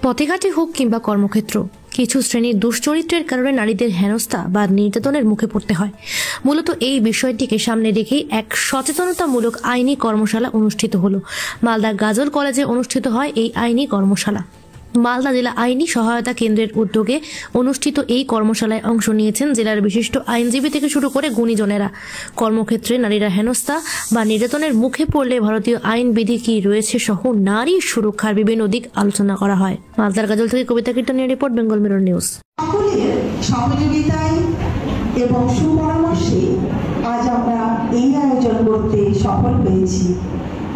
পথেঘাটে হোক কিংবা কর্মক্ষেত্র, কিছু শ্রেণীর দুশ্চরিত্রের কারণে নারীদের হেনস্থা বা নির্যাতনের মুখে পড়তে হয়। মূলত এই বিষয়টিকে সামনে রেখেই এক সচেতনতামূলক আইনি কর্মশালা অনুষ্ঠিত হলো। মালদা গাজল কলেজে অনুষ্ঠিত হয় এই আইনি কর্মশালা। মালদা জেলা আইনি সহায়তা কেন্দ্রের উদ্যোগে অনুষ্ঠিত এই কর্মশালায় অংশ নিয়েছেন জেলার বিশিষ্ট আইনজীবী থেকে শুরু করে গুণীজনেরা। কর্মক্ষেত্রে নারীরা হেনস্থা বা নির্যাতনের মুখে পড়লে ভারতীয় আইন বিধি কি রয়েছে সহ নারী সুরক্ষার বিভিন্ন দিক আলোচনা করা হয়। মালদার গাজল থেকে কবিতা কীর্তনের রিপোর্ট, বেঙ্গল মিরর নিউজ। সকলের সহযোগিতায় এবং সুপরামর্শে আজ আমরা এই আয়োজন করতে সফল হয়েছি।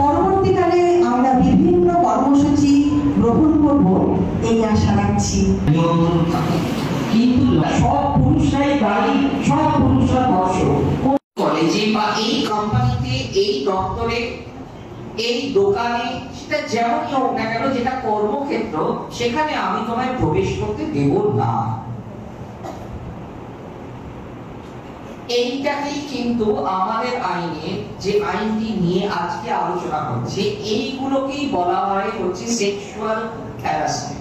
পরবর্তীকালে আমরা বিভিন্ন কর্মসূচি গ্রহণ করব এই আশা রাখছি। কিন্তু সব পুরুষরাই গাড়ি, সব পুরুষরা দর্শক। কলেজে বা এই কোম্পানিতে, এই দপ্তরে, এই দোকানে, সেটা যেমনই হোক না কেন, যেটা কর্মক্ষেত্র, সেখানে আমি তোমায় প্রবেশ করতে দেব না। এইটাকেই কিন্তু আমাদের আইনে, যে আইনটি নিয়ে আজকে আলোচনা হচ্ছে, এইগুলোকেই বলা হয় হচ্ছে সেক্সুয়াল হ্যারাসমেন্ট।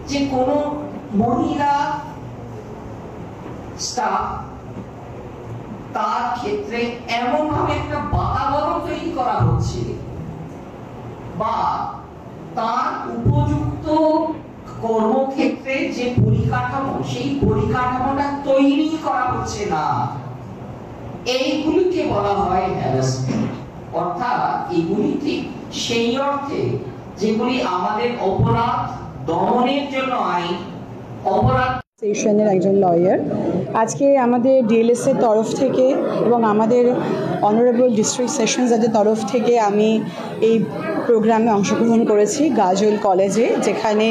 যে কোনো মহিলা স্টাফ, তার ক্ষেত্রে এমন ভাবে একটা বাতাবরণ তৈরি করা হচ্ছে বা তার উপযুক্ত কর্মক্ষেত্রে যে পরিকাঠামো, সেই পরিকাঠামোটা তৈরি করা হচ্ছে না, এইগুলিকে বলা হয় হ্যারাসমেন্ট। অর্থাৎ এগুলি ঠিক সেই অর্থে যেগুলি আমাদের অপরাধ দমনের জন্য আইন, অপরাধ সেশনের একজন লয়ার। আজকে আমাদের ডিএলএস এর তরফ থেকে এবং আমাদের অনারেবল ডিস্ট্রিক্ট সেশন জাজের তরফ থেকে আমি এই প্রোগ্রামে অংশগ্রহণ করেছি গাজল কলেজে, যেখানে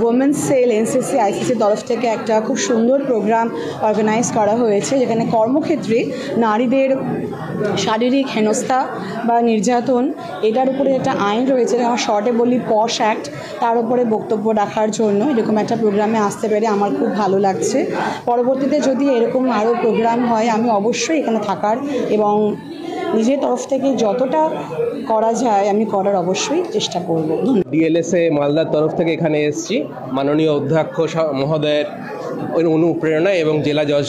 ওমেন্স সেল এনসিসি আইসিসির তরফ থেকে একটা খুব সুন্দর প্রোগ্রাম অর্গানাইজ করা হয়েছে, যেখানে কর্মক্ষেত্রে নারীদের শারীরিক হেনস্থা বা নির্যাতন, এটার উপরে একটা আইন রয়েছে, আমার শর্টে বলি পশ অ্যাক্ট, তার উপরে বক্তব্য রাখার জন্য এরকম একটা প্রোগ্রামে আসতে পেরে আমার খুব ভালো লাগছে। পরবর্তীতে যদি এরকম আরও প্রোগ্রাম হয়, আমি অবশ্যই এখানে থাকার এবং নিজের তরফ থেকে যতটা করা যায় আমি করার অবশ্যই চেষ্টা করব। ডিএলএসএ মালদার তরফ থেকে এখানে এসেছি মাননীয় অধ্যক্ষ মহোদয়ের অনুপ্রেরণায় এবং জেলা জজ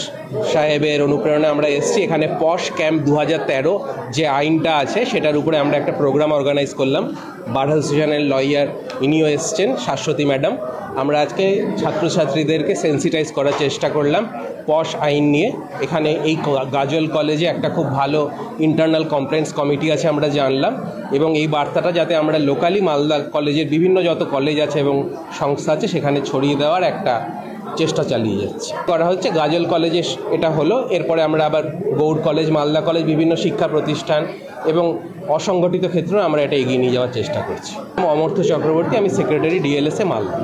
সাহেবের অনুপ্রেরণায় আমরা এসেছি। এখানে পশ ক্যাম্প 2013 যে আইনটা আছে সেটার উপরে আমরা একটা প্রোগ্রাম অর্গানাইজ করলাম। বার অ্যাসোসিয়েশনের লয়ার ইনিও এসছেন, শাশ্বতী ম্যাডাম। আমরা আজকে ছাত্রছাত্রীদেরকে সেন্সিটাইজ করার চেষ্টা করলাম পশ আইন নিয়ে। এখানে এই গাজল কলেজে একটা খুব ভালো ইন্টারনাল কমপ্লেন্টস কমিটি আছে আমরা জানলাম, এবং এই বার্তাটা যাতে আমরা লোকালি মালদা কলেজের বিভিন্ন যত কলেজ আছে এবং সংস্থা আছে সেখানে ছড়িয়ে দেওয়ার একটা চেষ্টা চালিয়ে যাচ্ছে করা হচ্ছে। গাজল কলেজে এটা হলো, এরপরে আমরা আবার গৌড় কলেজ, মালদা কলেজ, বিভিন্ন শিক্ষা প্রতিষ্ঠান এবং অসংগঠিত ক্ষেত্রেও আমরা এটা এগিয়ে নিয়ে যাওয়ার চেষ্টা করছি। অমর্ত্য চক্রবর্তী, আমি সেক্রেটারি ডিএলএসএ মালদা।